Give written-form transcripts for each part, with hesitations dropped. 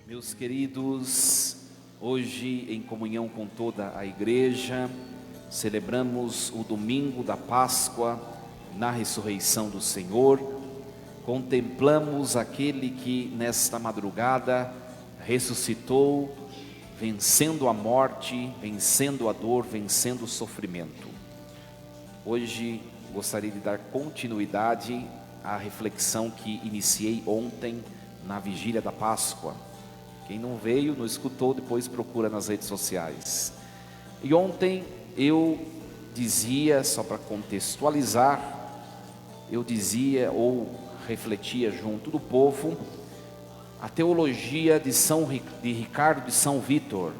Meus queridos, hoje em comunhão com toda a igreja, celebramos o domingo da Páscoa na ressurreição do Senhor. Contemplamos aquele que nesta madrugada ressuscitou, vencendo a morte, vencendo a dor, vencendo o sofrimento. Hoje gostaria de dar continuidade à reflexão que iniciei ontem na vigília da Páscoa. Quem não veio, não escutou, depois procura nas redes sociais. E ontem eu dizia, só para contextualizar, eu dizia ou refletia junto do povo a teologia de Ricardo de São Vítor,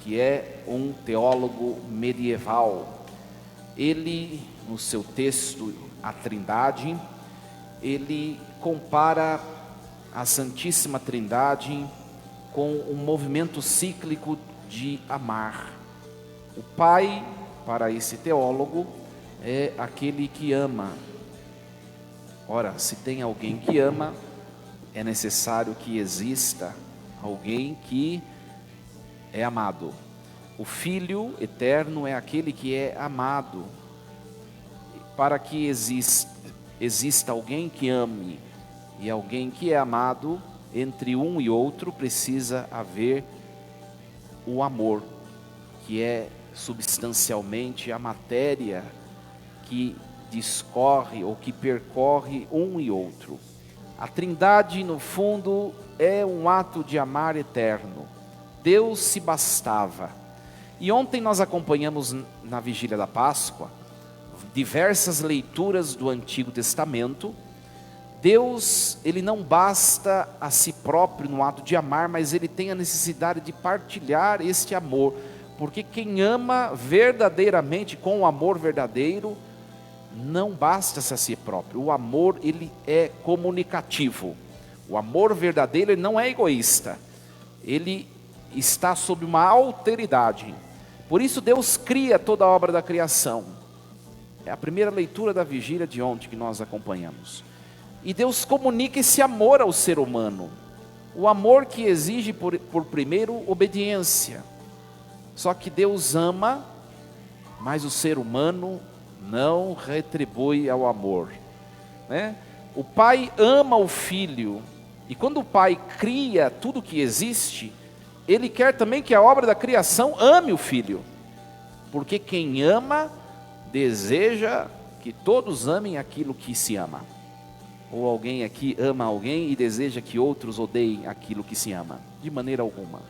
que é um teólogo medieval. Ele, no seu texto A Trindade, ele compara a Santíssima Trindade com um movimento cíclico de amar. O Pai, para esse teólogo, é aquele que ama. Ora, se tem alguém que ama, é necessário que exista alguém que é amado. O Filho eterno é aquele que é amado. Para que exista alguém que ame e alguém que é amado, entre um e outro precisa haver o amor, que é substancialmente a matéria que discorre ou que percorre um e outro. A Trindade, no fundo, é um ato de amar eterno. Deus se bastava. E ontem nós acompanhamos na vigília da Páscoa diversas leituras do Antigo Testamento. Deus, ele não basta a si próprio no ato de amar, mas ele tem a necessidade de partilhar este amor, porque quem ama verdadeiramente, com o amor verdadeiro, não basta-se a si próprio. O amor, ele é comunicativo. O amor verdadeiro, ele não é egoísta, ele está sob uma alteridade. Por isso Deus cria toda a obra da criação. É a primeira leitura da vigília de ontem que nós acompanhamos. E Deus comunica esse amor ao ser humano, o amor que exige por primeiro obediência. Só que Deus ama, mas o ser humano não retribui ao amor, né? O Pai ama o Filho, e quando o Pai cria tudo que existe, Ele quer também que a obra da criação ame o Filho, porque quem ama, deseja que todos amem aquilo que se ama. Ou alguém aqui ama alguém e deseja que outros odeiem aquilo que se ama? De maneira alguma.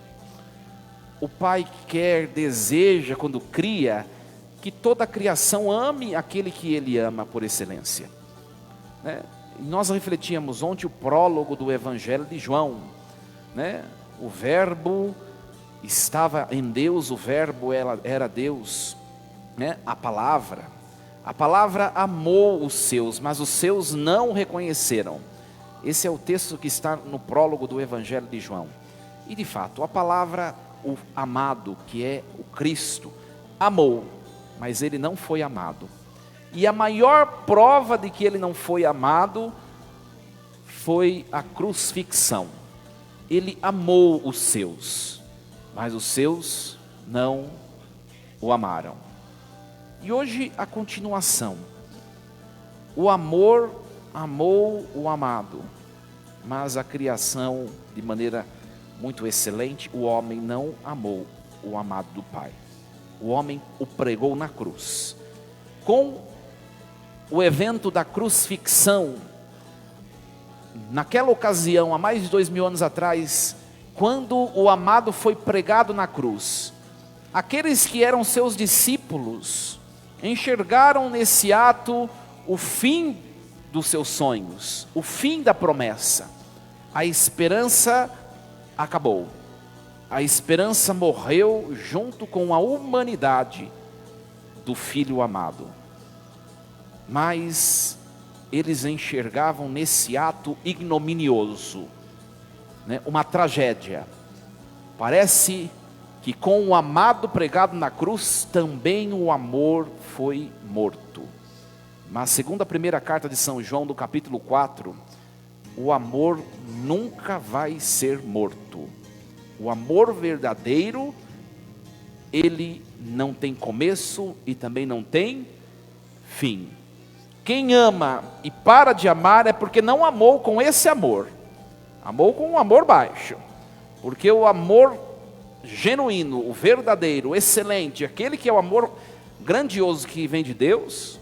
O Pai quer, deseja, quando cria, que toda a criação ame aquele que Ele ama por excelência, né? E nós refletíamos ontem o prólogo do Evangelho de João, né? O verbo estava em Deus, o verbo era Deus, né? A palavra amou os seus, mas os seus não o reconheceram. Esse é o texto que está no prólogo do Evangelho de João. E de fato, a palavra, o amado, que é o Cristo, amou, mas ele não foi amado. E a maior prova de que ele não foi amado foi a crucifixão. Ele amou os seus, mas os seus não o amaram. E hoje a continuação. O amor amou o amado, mas a criação, de maneira muito excelente, o homem não amou o amado do Pai. O homem o pregou na cruz. Com o evento da crucifixão, naquela ocasião, há mais de 2000 anos atrás, quando o amado foi pregado na cruz, aqueles que eram seus discípulos enxergaram nesse ato o fim dos seus sonhos, o fim da promessa. A esperança acabou. A esperança morreu junto com a humanidade do Filho amado. Mas eles enxergavam nesse ato ignominioso, né, uma tragédia. Parece que com o amado pregado na cruz, também o amor foi morto. Mas segundo a primeira carta de São João, do capítulo 4, o amor nunca vai ser morto. O amor verdadeiro, ele não tem começo e também não tem fim. Quem ama e para de amar é porque não amou com esse amor. Amou com um amor baixo. Porque o amor genuíno, o verdadeiro, o excelente, aquele que é o amor grandioso que vem de Deus,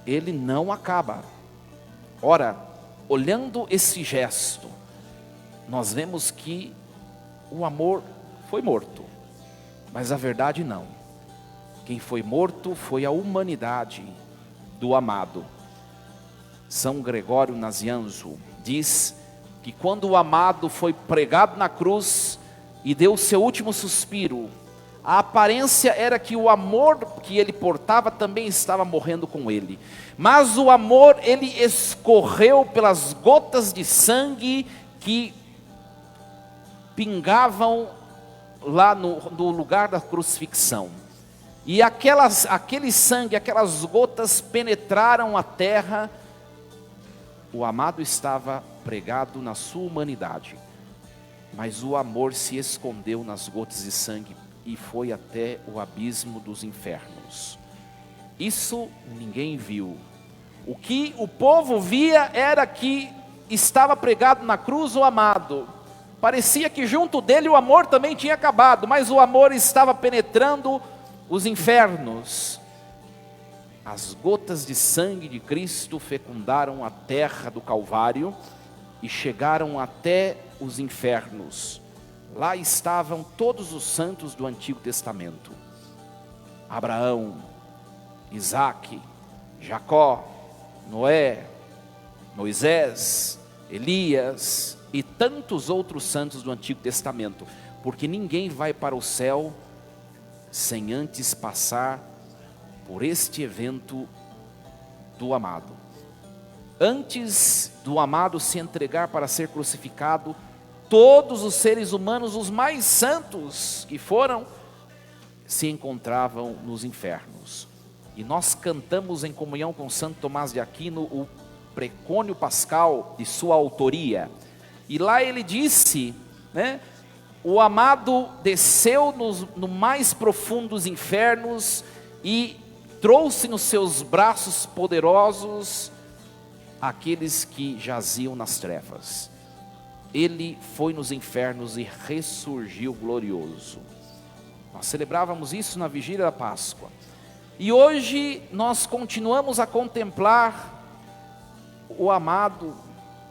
ele não acaba. Ora, olhando esse gesto, nós vemos que o amor foi morto, mas a verdade não. Quem foi morto foi a humanidade do amado. São Gregório Nazianzo diz que quando o amado foi pregado na cruz e deu o seu último suspiro, a aparência era que o amor que ele portava também estava morrendo com ele. Mas o amor, ele escorreu pelas gotas de sangue que pingavam lá no lugar da crucifixão. E aquele sangue, aquelas gotas penetraram a terra. O amado estava pregado na sua humanidade, mas o amor se escondeu nas gotas de sangue e foi até o abismo dos infernos. Isso ninguém viu. O que o povo via era que estava pregado na cruz o amado. Parecia que junto dele o amor também tinha acabado, mas o amor estava penetrando os infernos. As gotas de sangue de Cristo fecundaram a terra do Calvário e chegaram até os infernos. Lá estavam todos os santos do Antigo Testamento: Abraão, Isaque, Jacó, Noé, Moisés, Elias e tantos outros santos do Antigo Testamento, porque ninguém vai para o céu sem antes passar por este evento do amado. Antes do amado se entregar para ser crucificado, todos os seres humanos, os mais santos que foram, se encontravam nos infernos. E nós cantamos em comunhão com Santo Tomás de Aquino o precônio pascal de sua autoria. E lá ele disse, o amado desceu no mais profundo dos infernos e trouxe nos seus braços poderosos aqueles que jaziam nas trevas. Ele foi nos infernos e ressurgiu glorioso. Nós celebrávamos isso na vigília da Páscoa. E hoje nós continuamos a contemplar o amado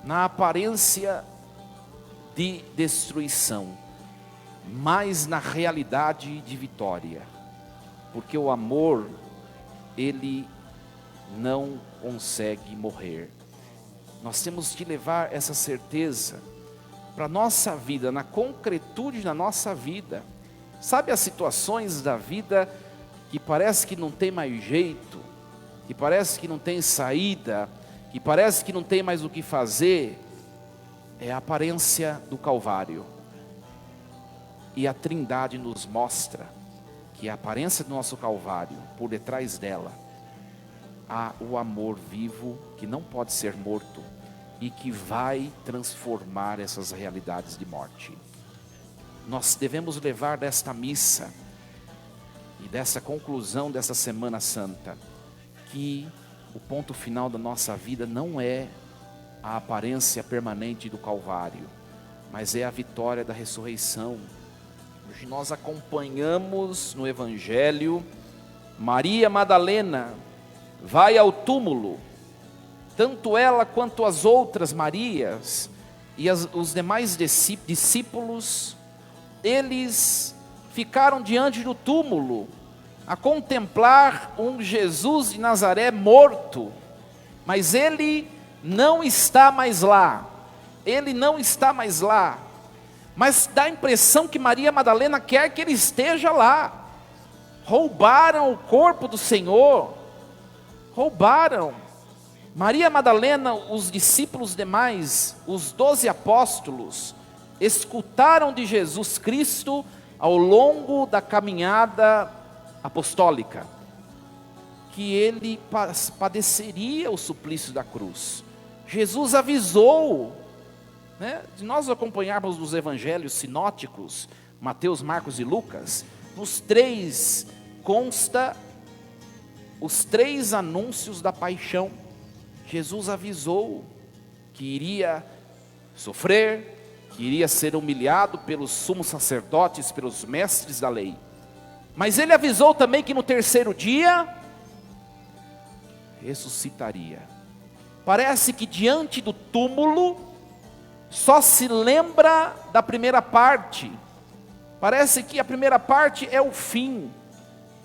na aparência de destruição, mas na realidade de vitória. Porque o amor, ele não consegue morrer. Nós temos de levar essa certeza para a nossa vida, na concretude da nossa vida. Sabe as situações da vida que parece que não tem mais jeito, que parece que não tem saída, que parece que não tem mais o que fazer? É a aparência do Calvário. E a Trindade nos mostra que a aparência do nosso Calvário, por detrás dela, há o amor vivo que não pode ser morto e que vai transformar essas realidades de morte. Nós devemos levar desta missa e dessa conclusão dessa Semana Santa que o ponto final da nossa vida não é a aparência permanente do Calvário, mas é a vitória da ressurreição. Hoje nós acompanhamos no Evangelho Maria Madalena vai ao túmulo, tanto ela quanto as outras Marias e os demais discípulos, eles ficaram diante do túmulo a contemplar um Jesus de Nazaré morto, mas ele não está mais lá, mas dá a impressão que Maria Madalena quer que ele esteja lá. Roubaram o corpo do Senhor, roubaram. Maria Madalena, os discípulos demais, os 12 apóstolos, escutaram de Jesus Cristo ao longo da caminhada apostólica, que ele padeceria o suplício da cruz. Jesus avisou né? De nós acompanharmos os evangelhos sinóticos, Mateus, Marcos e Lucas, nos três consta os três anúncios da paixão. Jesus avisou que iria sofrer, que iria ser humilhado pelos sumos sacerdotes, pelos mestres da lei. Mas ele avisou também que no terceiro dia ressuscitaria. Parece que diante do túmulo só se lembra da primeira parte. Parece que a primeira parte é o fim.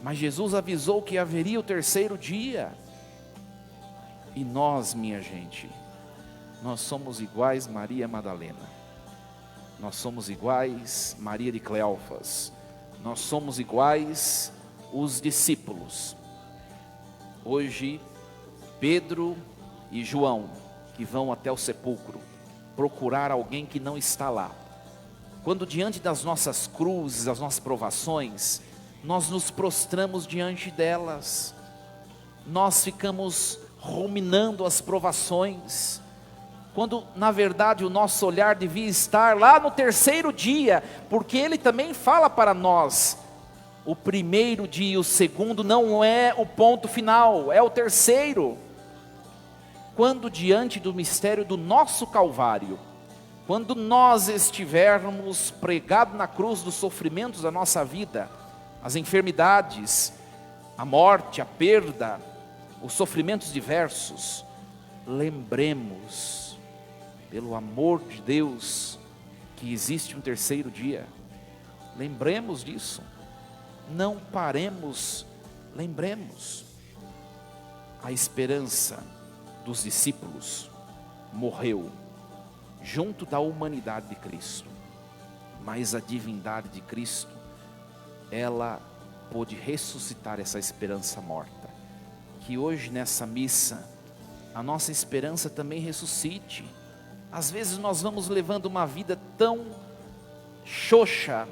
Mas Jesus avisou que haveria o terceiro dia. E nós, minha gente, nós somos iguais Maria Madalena. Nós somos iguais Maria de Cleófas. Nós somos iguais os discípulos. Hoje, Pedro e João, que vão até o sepulcro, procurar alguém que não está lá. Quando diante das nossas cruzes, das nossas provações, nós nos prostramos diante delas. Nós ficamos ruminando as provações, quando na verdade o nosso olhar devia estar lá no terceiro dia, porque ele também fala para nós, o primeiro dia e o segundo não é o ponto final, é o terceiro. Quando diante do mistério do nosso Calvário, quando nós estivermos pregados na cruz dos sofrimentos da nossa vida, as enfermidades, a morte, a perda, os sofrimentos diversos, lembremos, pelo amor de Deus, que existe um terceiro dia. Lembremos disso, não paremos, lembremos. A esperança dos discípulos morreu junto da humanidade de Cristo, mas a divindade de Cristo, ela pôde ressuscitar essa esperança morta. Que hoje nessa missa, a nossa esperança também ressuscite. Às vezes nós vamos levando uma vida tão xoxa,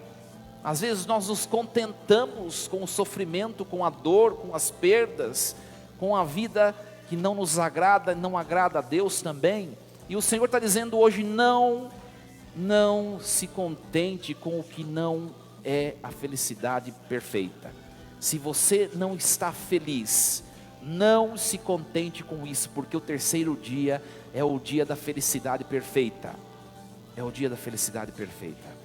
às vezes nós nos contentamos com o sofrimento, com a dor, com as perdas, com a vida que não nos agrada, não agrada a Deus também. E o Senhor está dizendo hoje, não se contente com o que não é a felicidade perfeita. Se você não está feliz, não se contente com isso, porque o terceiro dia é o dia da felicidade perfeita. É o dia da felicidade perfeita.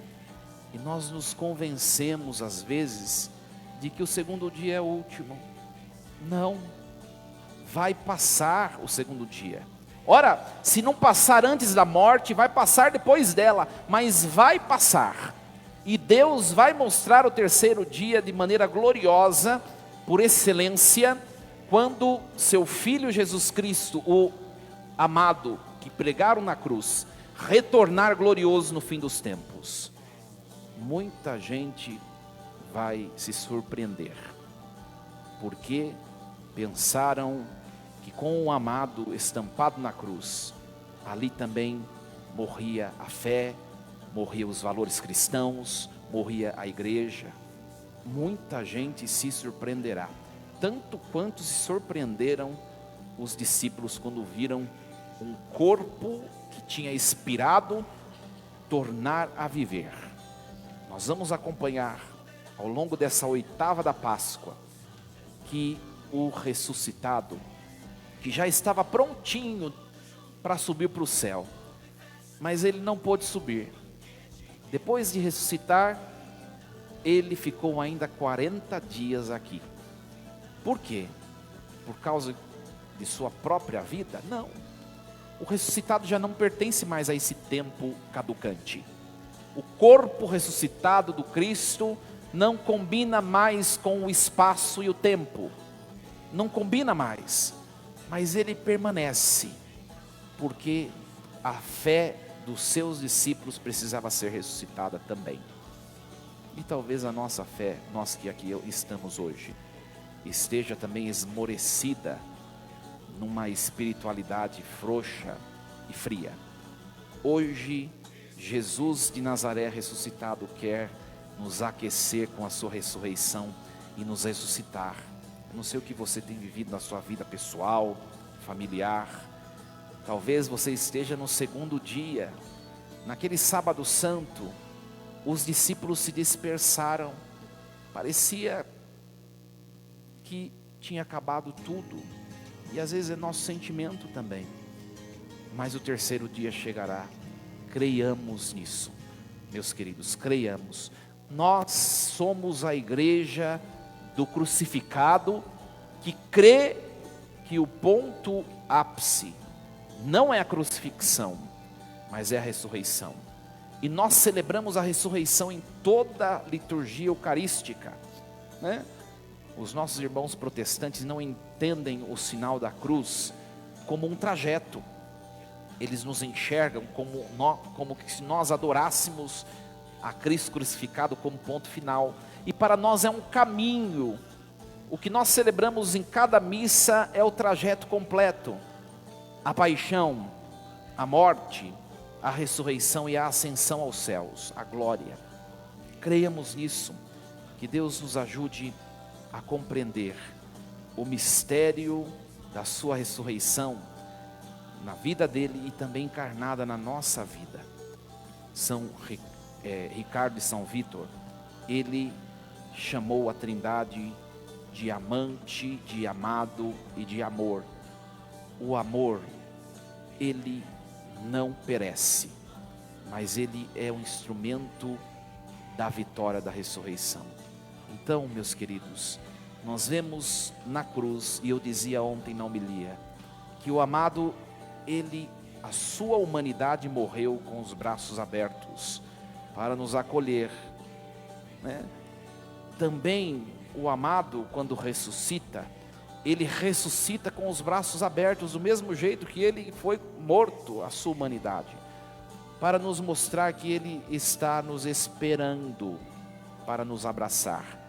E nós nos convencemos às vezes de que o segundo dia é o último. Não, vai passar o segundo dia. Ora, se não passar antes da morte, vai passar depois dela, mas vai passar. E Deus vai mostrar o terceiro dia de maneira gloriosa, por excelência, quando seu Filho Jesus Cristo, o amado, que pregaram na cruz, retornar glorioso no fim dos tempos. Muita gente vai se surpreender, porque pensaram que com o amado estampado na cruz, ali também morria a fé, morria os valores cristãos, morria a igreja. Muita gente se surpreenderá, tanto quanto se surpreenderam os discípulos quando viram um corpo que tinha expirado tornar a viver. Nós vamos acompanhar ao longo dessa oitava da Páscoa que o ressuscitado, que já estava prontinho para subir para o céu, mas ele não pôde subir. Depois de ressuscitar, ele ficou ainda 40 dias aqui. Por quê? Por causa de sua própria vida? Não. O ressuscitado já não pertence mais a esse tempo caducante. O corpo ressuscitado do Cristo não combina mais com o espaço e o tempo. Não combina mais. Mas ele permanece, porque a fé dos seus discípulos precisava ser ressuscitada também. E talvez a nossa fé, nós que aqui estamos hoje, esteja também esmorecida numa espiritualidade frouxa e fria. Hoje, Jesus de Nazaré ressuscitado quer nos aquecer com a sua ressurreição e nos ressuscitar. Eu não sei o que você tem vivido na sua vida pessoal, familiar. Talvez você esteja no segundo dia, Naquele sábado santo, os discípulos se dispersaram. Parecia que tinha acabado tudo. E às vezes é nosso sentimento também. Mas o terceiro dia chegará. Creiamos nisso, meus queridos, creiamos. Nós somos a igreja do crucificado, que crê que o ponto ápice não é a crucifixão, mas é a ressurreição. E nós celebramos a ressurreição em toda a liturgia eucarística, né? Os nossos irmãos protestantes não entendem o sinal da cruz como um trajeto. Eles nos enxergam como que se nós adorássemos a Cristo crucificado como ponto final. E para nós é um caminho. O que nós celebramos em cada missa é o trajeto completo. A paixão, a morte, a ressurreição e a ascensão aos céus, a glória. Creiamos nisso. Que Deus nos ajude a compreender o mistério da sua ressurreição na vida dele e também encarnada na nossa vida. São Ricardo de São Vítor, ele chamou a Trindade de amante, de amado e de amor. O amor, ele não perece, mas ele é um instrumento da vitória da ressurreição. Então, meus queridos, nós vemos na cruz, e eu dizia ontem na homilia, que o amado, a sua humanidade morreu com os braços abertos para nos acolher, né? Também o amado, quando ressuscita, ele ressuscita com os braços abertos, do mesmo jeito que ele foi morto, a sua humanidade, para nos mostrar que ele está nos esperando para nos abraçar.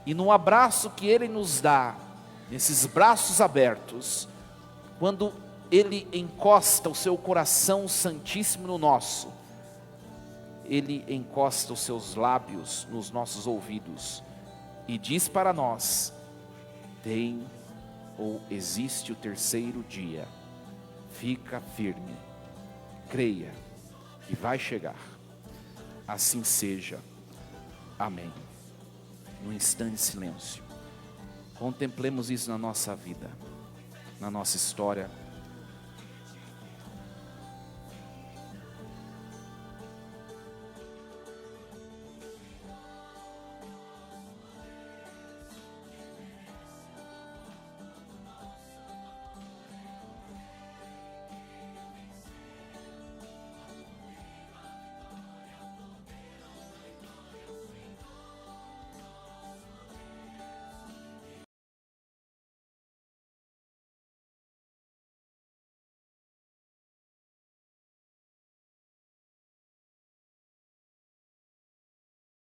E no abraço que ele nos dá, nesses braços abertos, quando ele encosta o seu coração santíssimo no nosso, ele encosta os seus lábios nos nossos ouvidos e diz para nós: tem ou existe o terceiro dia, fica firme, creia que vai chegar. Assim seja. Amém. Num instante de silêncio, contemplemos isso na nossa vida, na nossa história.